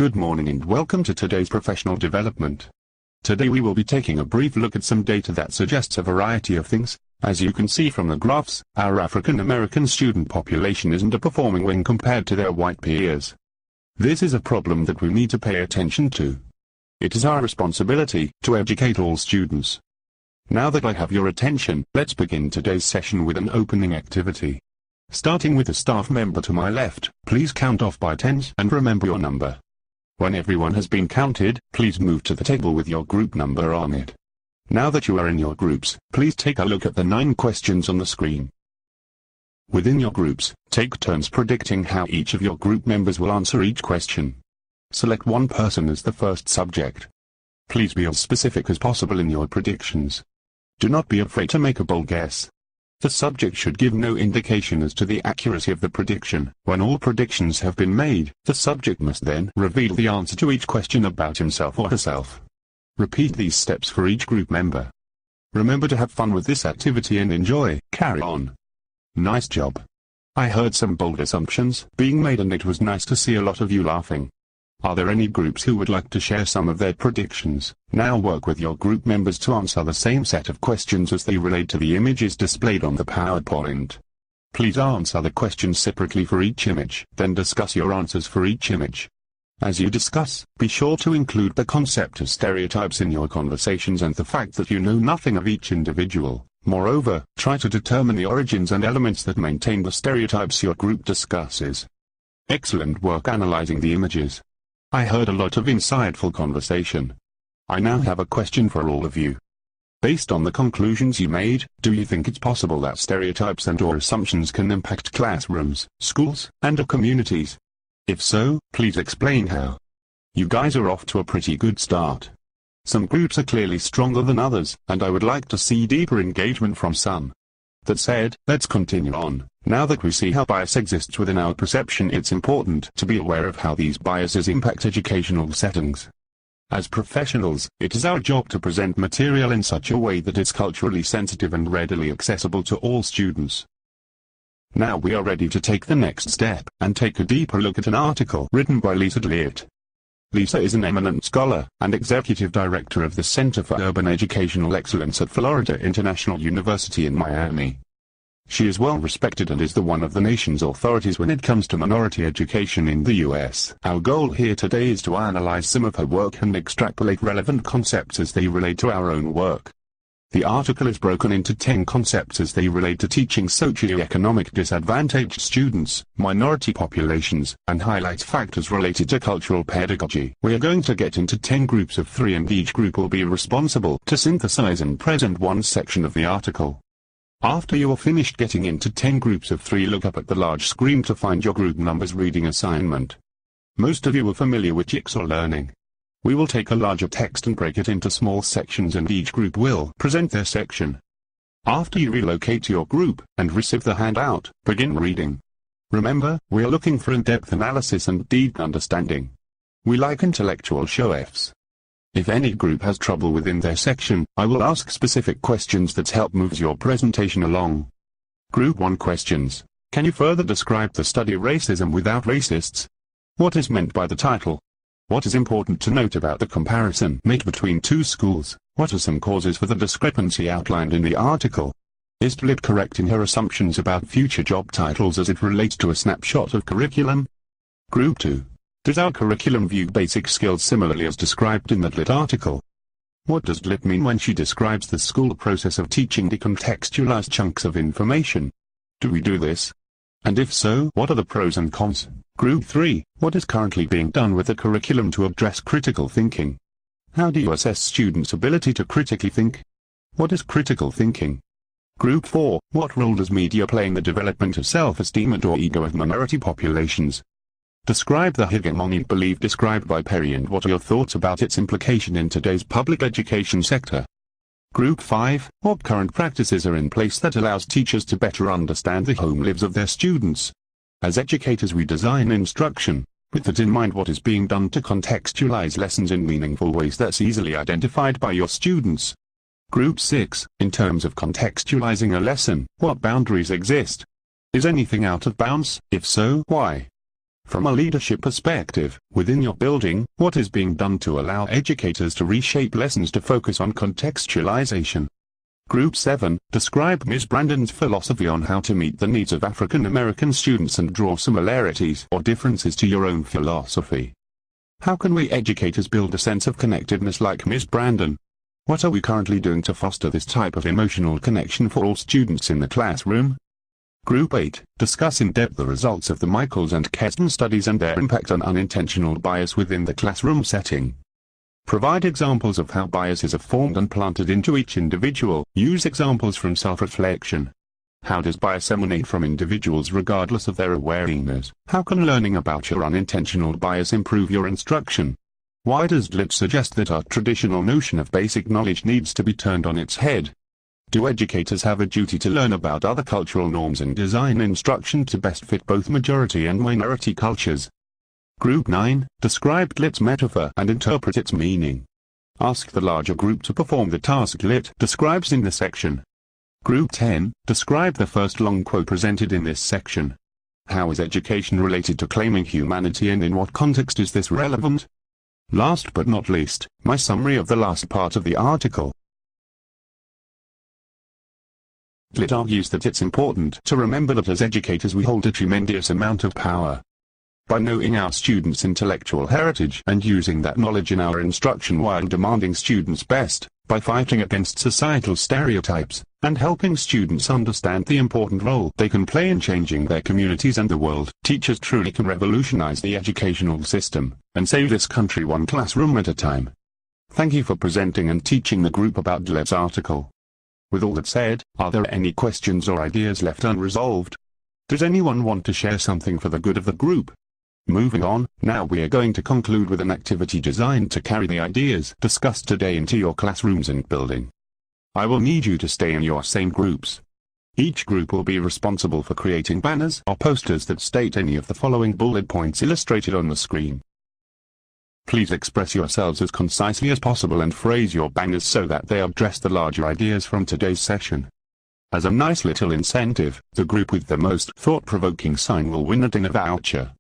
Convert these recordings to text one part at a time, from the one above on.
Good morning and welcome to today's professional development. Today we will be taking a brief look at some data that suggests a variety of things. As you can see from the graphs, our African American student population isn't performing when compared to their white peers. This is a problem that we need to pay attention to. It is our responsibility to educate all students. Now that I have your attention, let's begin today's session with an opening activity. Starting with the staff member to my left, please count off by tens and remember your number. When everyone has been counted, please move to the table with your group number on it. Now that you are in your groups, please take a look at the 9 questions on the screen. Within your groups, take turns predicting how each of your group members will answer each question. Select one person as the first subject. Please be as specific as possible in your predictions. Do not be afraid to make a bold guess. The subject should give no indication as to the accuracy of the prediction. When all predictions have been made, the subject must then reveal the answer to each question about himself or herself. Repeat these steps for each group member. Remember to have fun with this activity and enjoy. Carry on. Nice job. I heard some bold assumptions being made and it was nice to see a lot of you laughing. Are there any groups who would like to share some of their predictions? Now work with your group members to answer the same set of questions as they relate to the images displayed on the PowerPoint. Please answer the questions separately for each image, then discuss your answers for each image. As you discuss, be sure to include the concept of stereotypes in your conversations and the fact that you know nothing of each individual. Moreover, try to determine the origins and elements that maintain the stereotypes your group discusses. Excellent work analyzing the images. I heard a lot of insightful conversation. I now have a question for all of you. Based on the conclusions you made, do you think it's possible that stereotypes and/or assumptions can impact classrooms, schools, and/or communities? If so, please explain how. You guys are off to a pretty good start. Some groups are clearly stronger than others, and I would like to see deeper engagement from some. That said, let's continue on. Now that we see how bias exists within our perception, it's important to be aware of how these biases impact educational settings. As professionals, it is our job to present material in such a way that it's culturally sensitive and readily accessible to all students. Now we are ready to take the next step, and take a deeper look at an article written by Lisa DeLiet. Lisa is an eminent scholar, and executive director of the Center for Urban Educational Excellence at Florida International University in Miami. She is well respected and is one of the nation's authorities when it comes to minority education in the US. Our goal here today is to analyze some of her work and extrapolate relevant concepts as they relate to our own work. The article is broken into 10 concepts as they relate to teaching socioeconomic disadvantaged students, minority populations, and highlights factors related to cultural pedagogy. We are going to get into 10 groups of 3 and each group will be responsible to synthesize and present one section of the article. After you are finished getting into 10 groups of 3, look up at the large screen to find your group numbers reading assignment. Most of you are familiar with Jigsaw learning. We will take a larger text and break it into small sections and each group will present their section. After you relocate to your group and receive the handout, begin reading. Remember, we are looking for in-depth analysis and deep understanding. We like intellectual show-offs. If any group has trouble within their section, I will ask specific questions that help move your presentation along. Group 1 questions. Can you further describe the study racism without racists? What is meant by the title? What is important to note about the comparison made between 2 schools? What are some causes for the discrepancy outlined in the article? Is DeLiet correct in her assumptions about future job titles as it relates to a snapshot of curriculum? Group 2. Does our curriculum view basic skills similarly as described in the DeLiet article? What does DeLiet mean when she describes the school process of teaching decontextualized chunks of information? Do we do this? And if so, what are the pros and cons? Group 3. What is currently being done with the curriculum to address critical thinking? How do you assess students' ability to critically think? What is critical thinking? Group 4. What role does media play in the development of self-esteem and/or ego of minority populations? Describe the hegemonic belief described by Perry and what are your thoughts about its implication in today's public education sector? Group 5. What current practices are in place that allows teachers to better understand the home lives of their students? As educators we design instruction, with that in mind, what is being done to contextualize lessons in meaningful ways that's easily identified by your students? Group 6. In terms of contextualizing a lesson, what boundaries exist? Is anything out of bounds? If so, why? From a leadership perspective, within your building, what is being done to allow educators to reshape lessons to focus on contextualization? Group 7, describe Ms. Brandon's philosophy on how to meet the needs of African American students and draw similarities or differences to your own philosophy. How can we educators build a sense of connectedness like Ms. Brandon? What are we currently doing to foster this type of emotional connection for all students in the classroom? Group 8, discuss in depth the results of the Michaels and Keston studies and their impact on unintentional bias within the classroom setting. Provide examples of how biases are formed and planted into each individual. Use examples from self-reflection. How does bias emanate from individuals regardless of their awareness? How can learning about your unintentional bias improve your instruction? Why does DLIT suggest that our traditional notion of basic knowledge needs to be turned on its head? Do educators have a duty to learn about other cultural norms and design instruction to best fit both majority and minority cultures? Group 9, describe DLIT's metaphor and interpret its meaning. Ask the larger group to perform the task DLIT describes in the section. Group 10, describe the first long quote presented in this section. How is education related to claiming humanity and in what context is this relevant? Last but not least, my summary of the last part of the article. DLIT argues that it's important to remember that as educators we hold a tremendous amount of power. By knowing our students' intellectual heritage and using that knowledge in our instruction while demanding students' best, by fighting against societal stereotypes, and helping students understand the important role they can play in changing their communities and the world, teachers truly can revolutionize the educational system, and save this country one classroom at a time. Thank you for presenting and teaching the group about DLIT's article. With all that said, are there any questions or ideas left unresolved? Does anyone want to share something for the good of the group? Moving on, now we are going to conclude with an activity designed to carry the ideas discussed today into your classrooms and building. I will need you to stay in your same groups. Each group will be responsible for creating banners or posters that state any of the following bullet points illustrated on the screen. Please express yourselves as concisely as possible and phrase your banners so that they address the larger ideas from today's session. As a nice little incentive, the group with the most thought-provoking sign will win a dinner voucher.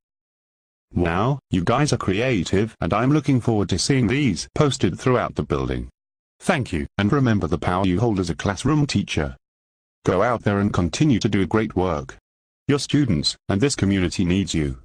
Wow, you guys are creative, and I'm looking forward to seeing these posted throughout the building. Thank you, and remember the power you hold as a classroom teacher. Go out there and continue to do great work. Your students and this community needs you.